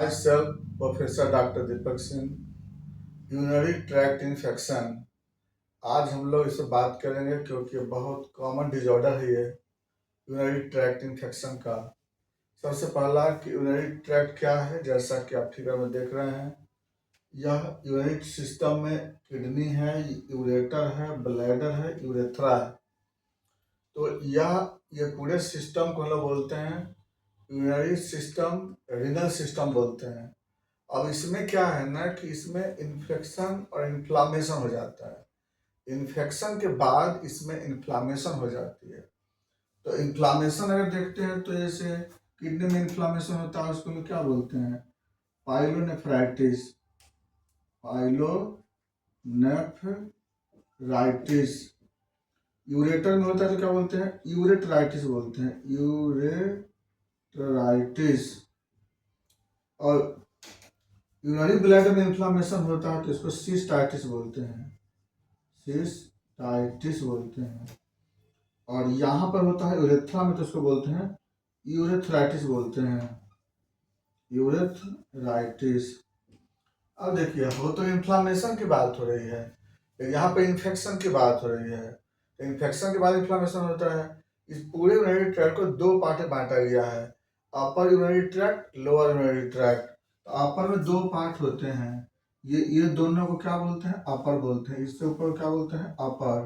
Myself, professor doctor Deepak Singh, urinary tract infection. आज हम लोग इससे बात करेंगे क्योंकि बहुत कॉमन डिजॉर्डर है ये यूरिनरी ट्रैक्ट इन्फेक्शन का। सबसे पहला कि यूरिनरी ट्रैक्ट क्या है, जैसा कि आप फिगर में देख रहे हैं, यह यूरिनरी सिस्टम में किडनी है, यूरेटर है, ब्लैडर है, यूरेथ्रा है। तो ये पूरे सिस्टम को हम लोग बोलते हैं यूरिनरी सिस्टम, रीनल सिस्टम बोलते हैं। अब इसमें क्या है ना कि इसमें इन्फेक्शन और इन्फ्लामेशन हो जाता है। इन्फेक्शन के बाद इसमें इन्फ्लामेशन हो जाती है। तो इन्फ्लामेशन अगर देखते हैं तो जैसे किडनी में इन्फ्लामेशन होता है, उसको लोग क्या बोलते हैं, पाइलोनेफ्राइटिस। पाइलोनेफ्राइटिस। यूरेटर में होता है तो क्या बोलते हैं, यूरेटराइटिस बोलते हैं, यूरेटराइटिस। और यूरिनरी ब्लैडर में इन्फ्लामेशन होता है तो इसको सिस्टाइटिस बोलते हैं, सिस्टाइटिस बोलते हैं। और यहाँ पर होता है यूरेथ्रा में तो इसको बोलते हैं यूरेथ्राइटिस बोलते हैं, यूरेथ्राइटिस। अब देखिए, वो तो इन्फ्लामेशन की बात हो रही है, यहाँ पे इन्फेक्शन की बात हो रही है। तो इन्फेक्शन के बाद इन्फ्लामेशन होता है। इस पूरे यूरिनरी ट्रैक्ट को दो पार्ट में बांटा गया है, upper urinary tract, lower urinary tract. तो अपर में दो पार्ट होते हैं, ये दोनों को क्या बोलते हैं, अपर बोलते हैं। इससे ऊपर क्या बोलते हैं, अपर,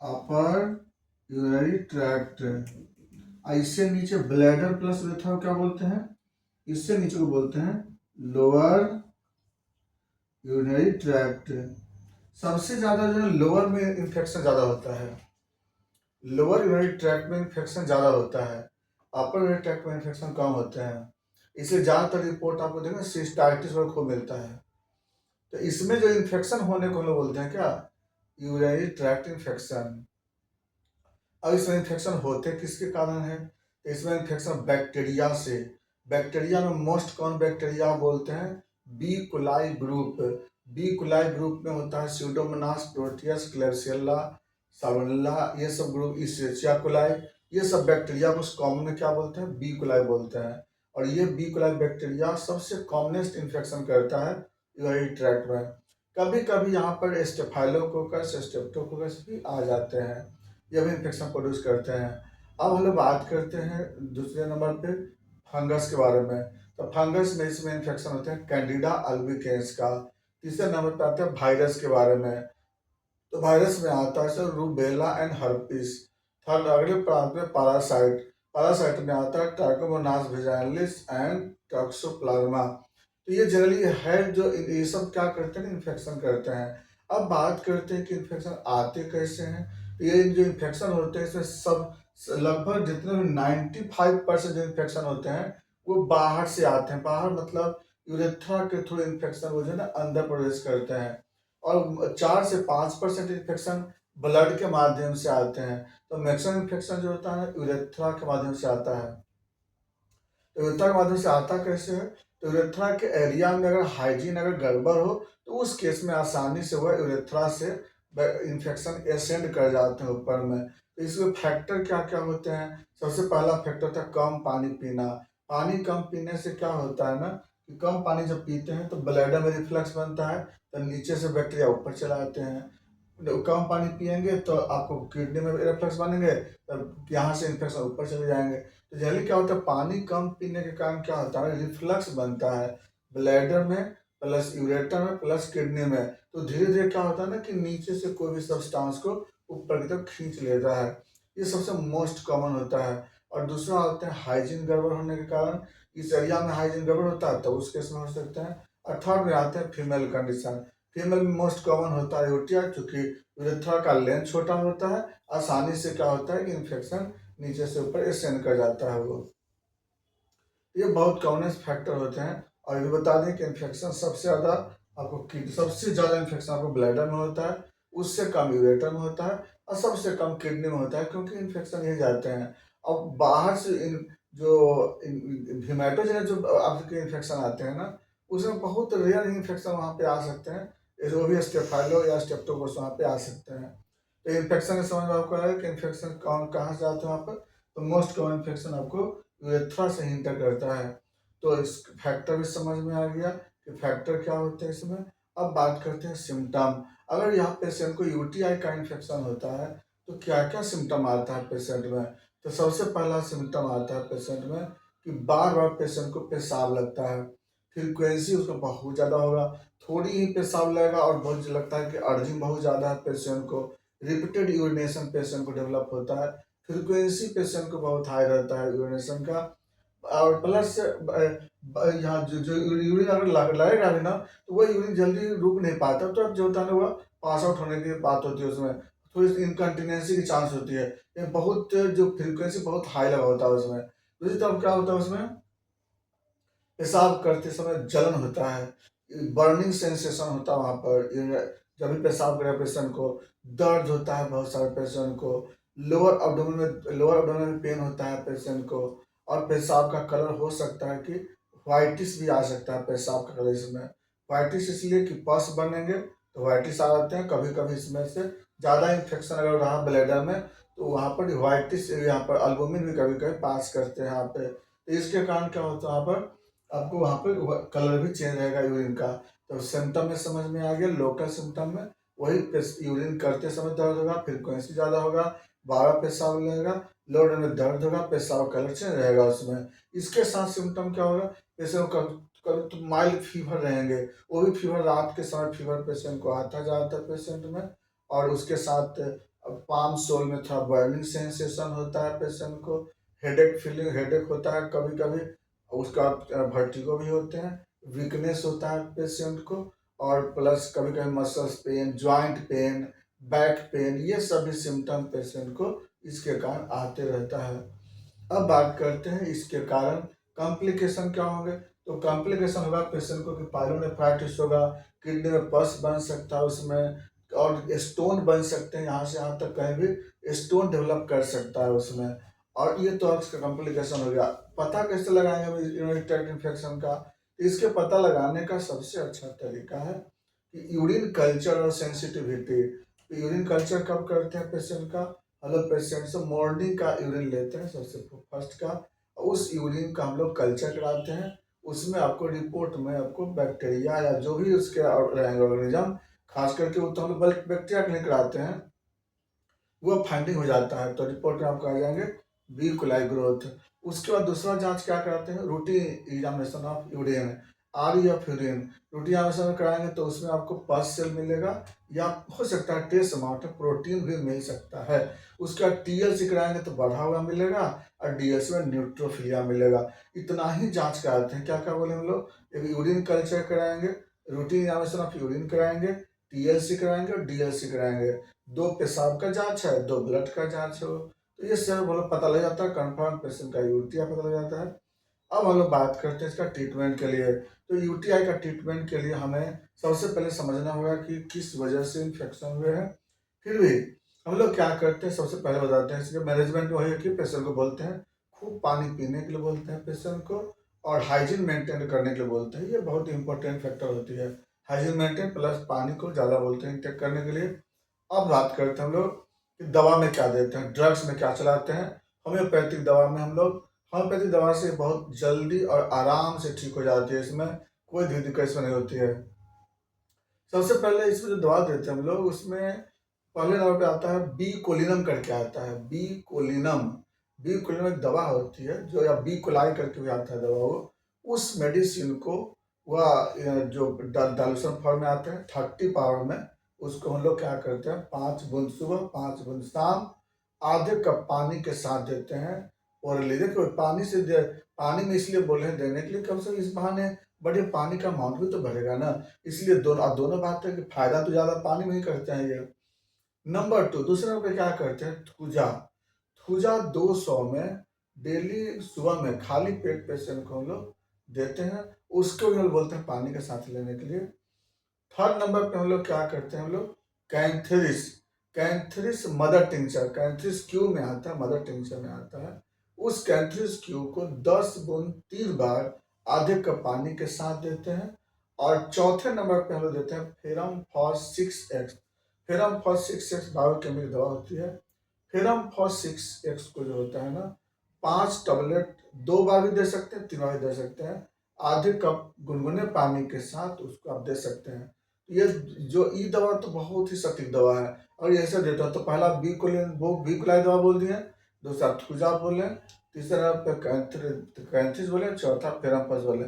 अपर यूरिनरी ट्रैक्ट। इससे नीचे ब्लैडर प्लस यूरेथ्रा क्या बोलते हैं, इससे नीचे को बोलते हैं लोअर यूरिनरी ट्रैक्ट। सबसे ज्यादा जो है लोअर में इन्फेक्शन ज्यादा होता है, लोअर यूरिनरी ट्रैक्ट में इन्फेक्शन ज्यादा होता है, अपर यूरिनरी ट्रैक्ट में इन्फेक्शन कम होते हैं। इसलिए ज्यादातर रिपोर्ट आपको देखना सिस्टाइटिस और को मिलता है। तो इसमें जो इन्फेक्शन होने को हम लोग बोलते हैं क्या, यूरिनरी ट्रैक्ट इन्फेक्शन। अब इसमें इन्फेक्शन होते किसके कारण है, तो इसमें इन्फेक्शन बैक्टीरिया से। बैक्टीरिया में मोस्ट कॉमन बैक्टीरिया बोलते हैं बी कुलाई ग्रुप। बी कुलाई ग्रुप में होता है स्यूडोमोनास, प्रोटियस, क्लेब्सियल्ला, साल्मोनेला, ये सब ग्रुप, इशेरिचिया कुलाई। ये सब बैक्टीरिया को कॉमन में क्या बोलते हैं, बी कुलाई बोलते हैं। और ये बी कुलाई बैक्टीरिया सबसे कॉमनेस्ट इन्फेक्शन करता है यूरिनरी ट्रैक्ट में। कभी कभी यहाँ पर स्टेफाइलोकोकस, स्ट्रेप्टोकोकस भी आ जाते हैं, ये भी इन्फेक्शन प्रोड्यूस करते हैं। अब हम लोग बात करते हैं दूसरे नंबर पे फंगस के बारे में। तो फंगस में इसमें इन्फेक्शन होते हैं कैंडिडा अल्बिकेंस का। तीसरे नंबर पे आते हैं वायरस के बारे में। तो वायरस में आता है sir rubella and herpes. Third अगले प्रांत में पैरासाइट। पैरासाइट में आता है ट्राइकोमोनास वेजाइनलिस एंड टॉक्सोप्लाज्मा। तो ये जनरली है जो ये सब क्या करते हैं, इन्फेक्शन करते हैं। अब बात करते हैं कि इन्फेक्शन आते कैसे हैं। तो ये जो इन्फेक्शन होते हैं इसमें सब लगभग जितने भी 95% जो इन्फेक्शन होते हैं वो बाहर से आते हैं। बाहर मतलब यूरेथ्रा के थ्रू इन्फेक्शन वो जो है ना अंदर प्रवेश करते हैं। और 4 से 5% इन्फेक्शन ब्लड के माध्यम से आते हैं। तो मैक्सिमम इन्फेक्शन जो होता है यूरेथ्रा के माध्यम से आता है। तो यूरेथ्रा के माध्यम से आता कैसे है, तो यूरेथ्रा के एरिया में अगर हाइजीन अगर गड़बड़ हो तो उस केस में आसानी से वह यूरेथ्रा से इन्फेक्शन एसेंड कर जाते हैं ऊपर में। तो इसमें फैक्टर क्या क्या होते हैं, सबसे पहला फैक्टर होता है कम पानी पीना। पानी कम पीने से क्या होता है ना कि कम पानी जब पीते हैं तो ब्लैडर में रिफ्लक्स बनता है, तो नीचे से बैक्टीरिया ऊपर चले आते हैं। कम पानी पियेंगे तो आपको किडनी में रिफ्लक्स बनेंगे, तब यहाँ से इन्फेक्शन ऊपर चले जाएंगे। तो जनरली क्या होता है, पानी कम पीने के कारण क्या होता है, रिफ्लक्स बनता है ब्लैडर में प्लस यूरेटर में प्लस किडनी में। तो धीरे धीरे क्या होता है ना कि नीचे से कोई भी सब्सटेंस को ऊपर की तरफ खींच लेता है। ये सबसे मोस्ट कॉमन होता है। और दूसरा होता है हाइजीन गड़बड़ होने के कारण, इस एरिया में हाइजीन गड़बड़ होता है तो उस केस में हो सकता है। और थर्ड में आते हैं फीमेल कंडीशन। फीमेल में मोस्ट कॉमन होता है यूटिया, चूंकि यूरेथ्रा का लेंथ छोटा होता है, आसानी से क्या होता है कि इन्फेक्शन नीचे से ऊपर एसेंड कर जाता है वो। ये बहुत कॉमन फैक्टर होते हैं। और ये बता दें कि इन्फेक्शन सबसे ज़्यादा सबसे ज़्यादा इन्फेक्शन आपको ब्लैडर में होता है, उससे कम यूरेटर में होता है, और सबसे कम किडनी में होता है, क्योंकि इन्फेक्शन यही जाते हैं। अब बाहर से हेमाटोजेनिक जो आपके इन्फेक्शन आते हैं ना, उसमें बहुत रेयर इन्फेक्शन वहाँ पे आ सकते हैं, वो भी स्टेफाइलो या स्टेप्टोकोकस वहाँ पे आ सकते हैं। तो इन्फेक्शन के समझ में आपको आया कि इन्फेक्शन कौन कहाँ से आते हैं वहाँ पर। तो मोस्ट कॉमन इन्फेक्शन आपको यूरेथ्रा से इंटर करता है। तो इस फैक्टर भी समझ में आ गया कि फैक्टर क्या होते हैं इसमें। अब बात करते हैं सिम्टम। अगर यहाँ पेशेंट को यूटीआई का इन्फेक्शन होता है तो क्या क्या सिम्टम आता है पेशेंट में। तो सबसे पहला सिम्टम आता है पेशेंट में कि बार बार पेशेंट को पेशाब लगता है, फ्रीक्वेंसी उसका बहुत ज़्यादा होगा, थोड़ी ही पेशाब लगेगा और बहुत लगता है कि अर्जिंग बहुत ज़्यादा है पेशेंट को, रिपीटेड यूरिनेशन पेशेंट को डेवलप होता है, फ्रीक्वेंसी पेशेंट को बहुत हाई रहता है यूरिनेशन का, और प्लस यहाँ जो यूरिन अगर लगेगा भी ना तो वह यूरिन जल्दी रुक नहीं पाता, तो अब जो होता है ना वह पास आउट होने की बात होती है, उसमें थोड़ी इनकन्टीनेंसी की चांस होती है। ये बहुत जो फ्रीक्वेंसी बहुत हाई लगा होता है उसमें। दूसरी तरफ क्या होता है उसमें, पेशाब करते समय जलन होता है, बर्निंग सेंसेशन होता है वहाँ पर, जब भी पेशाब करे पेशेंट को दर्द होता है बहुत सारे पेशेंट को, लोअर एब्डोमेन में पेन होता है पेशेंट को, और पेशाब का कलर हो सकता है कि व्हाइटिश भी आ सकता है पेशाब का कलर इसमें। व्हाइटिश इसलिए कि पस बनेंगे तो व्हाइटिश आ जाते हैं, कभी कभी इसमें से ज़्यादा इन्फेक्शन अगर रहा ब्लैडर में तो वहाँ पर व्हाइटिश, यहाँ पर अल्बुमिन भी कभी कभी पास करते हैं यहाँ पे, तो इसके कारण क्या होता है वहाँ पर आपको वहाँ पे कलर भी चेंज रहेगा यूरिन का। तो सिम्टम में समझ में आ गया, लोकल सिम्टम में वही यूरिन करते समय दर्द होगा, फ्रीक्वेंसी ज़्यादा होगा, बारह पेशाब लगेगा, लोअर में दर्द होगा, पेशाब कलर चेंज रहेगा उसमें। इसके साथ सिम्टम क्या होगा, पेशेंट कभी तो माइल्ड फीवर रहेंगे, वो भी फीवर रात के समय फीवर पेशेंट को आता जाता है पेशेंट में, और उसके साथ पाम सोल में थोड़ा बर्निंग सेंसेशन होता है पेशेंट को, हेडेक फीलिंग, हेडेक होता है कभी कभी, उसका वर्टिगो भी होते हैं, वीकनेस होता है पेशेंट को, और प्लस कभी कभी muscles pain, joint pain, back pain, ये सभी सिम्टम पेशेंट को इसके कारण आते रहता है। अब बात करते हैं इसके कारण कॉम्प्लिकेशन क्या होंगे। तो कॉम्प्लिकेशन होगा पेशेंट को कि पाइलोनेफ्राइटिस होगा, किडनी में पस बन सकता है उसमें, और स्टोन बन सकते हैं, यहाँ से यहाँ तक कहीं भी स्टोन डेवलप कर सकता है उसमें। और ये तो इसका कॉम्प्लिकेशन हो गया। पता कैसे लगाएंगे यूरिनरी ट्रैक्ट इन्फेक्शन का, तो इसके पता लगाने का सबसे अच्छा तरीका है कि यूरिन कल्चर और सेंसिटिविटी। यूरिन कल्चर कब करते हैं पेशेंट का, हम लोग पेशेंट से मॉर्निंग का यूरिन लेते हैं सबसे फर्स्ट का, उस यूरिन का हम लोग कल्चर कराते हैं, उसमें आपको रिपोर्ट में आपको बैक्टीरिया या जो भी उसके रहेंगे ऑर्गेनिज्म, खास करके वो तो हम लोग बैक्टीरिया के लिए कराते हैं, वो फाइंडिंग हो जाता है तो रिपोर्ट में आपको आ जाएंगे बी कोलाई ग्रोथ। उसके बाद दूसरा जांच क्या कराते हैं, routine examination of urine, R F urine, routine examination कराएंगे तो उसमें आपको पस सेल मिलेगा, या हो सकता है ट्रेस अमाउंट ऑफ प्रोटीन भी मिल सकता है। उसके बाद टीएलसी कराएंगे तो बढ़ा हुआ मिलेगा, और डीएलसी में न्यूट्रोफिलिया मिलेगा। इतना ही जांच कराते हैं। क्या क्या बोले हम लोग, एक यूरिन कल्चर कराएंगे, रूटीन एग्जामिनेशन ऑफ यूरिन कराएंगे, टीएलसी कराएंगे और डीएलसी कराएंगे, दो पेशाब का जांच है, दो ब्लड का जांच है, तो ये सब मतलब पता लग जाता है, कंफर्म पेशेंट का यूटीआई पता लग जाता है। अब हम लोग बात करते हैं इसका ट्रीटमेंट के लिए। तो यूटीआई का ट्रीटमेंट के लिए हमें सबसे पहले समझना होगा कि किस वजह से इन्फेक्शन हुए हैं। फिर भी हम लोग क्या करते हैं, सबसे पहले बताते हैं इसके मैनेजमेंट वही है कि पेशेंट को बोलते हैं खूब पानी पीने के लिए बोलते हैं पेशेंट को, और हाइजीन मेंटेन करने के लिए बोलते हैं, ये बहुत इंपॉर्टेंट फैक्टर होती है, हाइजीन मेंटेन प्लस पानी को ज़्यादा बोलते हैं इंटेक करने के लिए। अब बात करते हैं हम लोग कि दवा में क्या देते हैं, ड्रग्स में क्या चलाते हैं। होम्योपैथिक दवा में हम लोग, होम्योपैथिक दवा से बहुत जल्दी और आराम से ठीक हो जाती है, इसमें कोई भी दिक्कत इसमें नहीं होती है। सबसे पहले इसमें जो दवा देते हैं हम लोग, उसमें पहले नंबर पे आता है बी कोलिनम करके आता है, बी कोलिनम। बी कोलिनम एक दवा होती है जो, या बी कोलाई करके भी आता है दवा, वो उस मेडिसिन को वह जो डाइल्यूशन फॉर्म में आते हैं 30 पावर में, उसको हम लोग क्या करते हैं 5 बूंद सुबह 5 बूंद शाम आधे कप पानी के साथ देते हैं। और ले देखो पानी से पानी में इसलिए बोले हैं देने के लिए, कम से कम इस बहाने बड़े पानी का अमाउंट भी तो बढ़ेगा ना, इसलिए दोनों बात है कि फायदा तो ज़्यादा पानी में ही करते हैं ये। नंबर 2, दूसरे नंबर पे क्या करते हैं, थूजा। थूजा 200 में डेली सुबह में खाली पेट पेशेंट को हम लोग देते हैं, उसको भी हम बोलते हैं पानी के साथ लेने के लिए। थर्ड नंबर पे हम लोग क्या करते हैं, हम लोग cantharis, cantharis mother tincture, cantharis Q में आता है, मदर टिंचर में आता है, उस कैंथरिस क्यू को 10 बूंद 3 बार आधे कप पानी के साथ देते हैं। और चौथे नंबर पे हम लोग देते हैं ferrum phos 6x। Ferrum phos 6x biochemical दवा होती है। फेरम फॉस 6x को जो होता है ना, 5 टैबलेट 2 बार भी दे सकते हैं, 3 बार भी दे सकते हैं। आधे कप गुनगुने पानी के साथ उसको आप दे सकते हैं। ये जो ई दवा तो बहुत ही सटीक दवा है। और ऐसे देता हूँ तो पहला बीकुलाइन दवा बोल दिए, दूसरा थूजा बोले, तीसरा पे कैंथिस बोले, चौथा फेरापस बोले।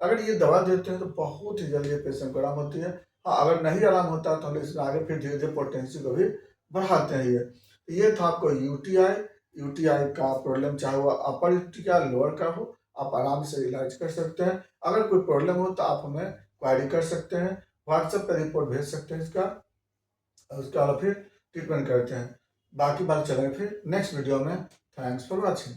अगर ये दवा देते हैं तो बहुत ही जल्दी पेशेंट को आराम होती है। हाँ, अगर नहीं आराम होता तो हम इसमें आगे फिर धीरे धीरे पोटेंसी को भी बढ़ाते हैं। ये था आपको यूटीआई का प्रॉब्लम, चाहे वो अपर यूटी का लोअर का हो, आप आराम से इलाज कर सकते हैं। अगर कोई प्रॉब्लम हो तो आप हमें क्वारी कर सकते हैं, व्हाट्सएप पर रिपोर्ट भेज सकते हैं इसका, उसके अलावा फिर ट्रीटमेंट करते हैं। बाकी बात चलेंगे फिर नेक्स्ट वीडियो में। Thanks for watching.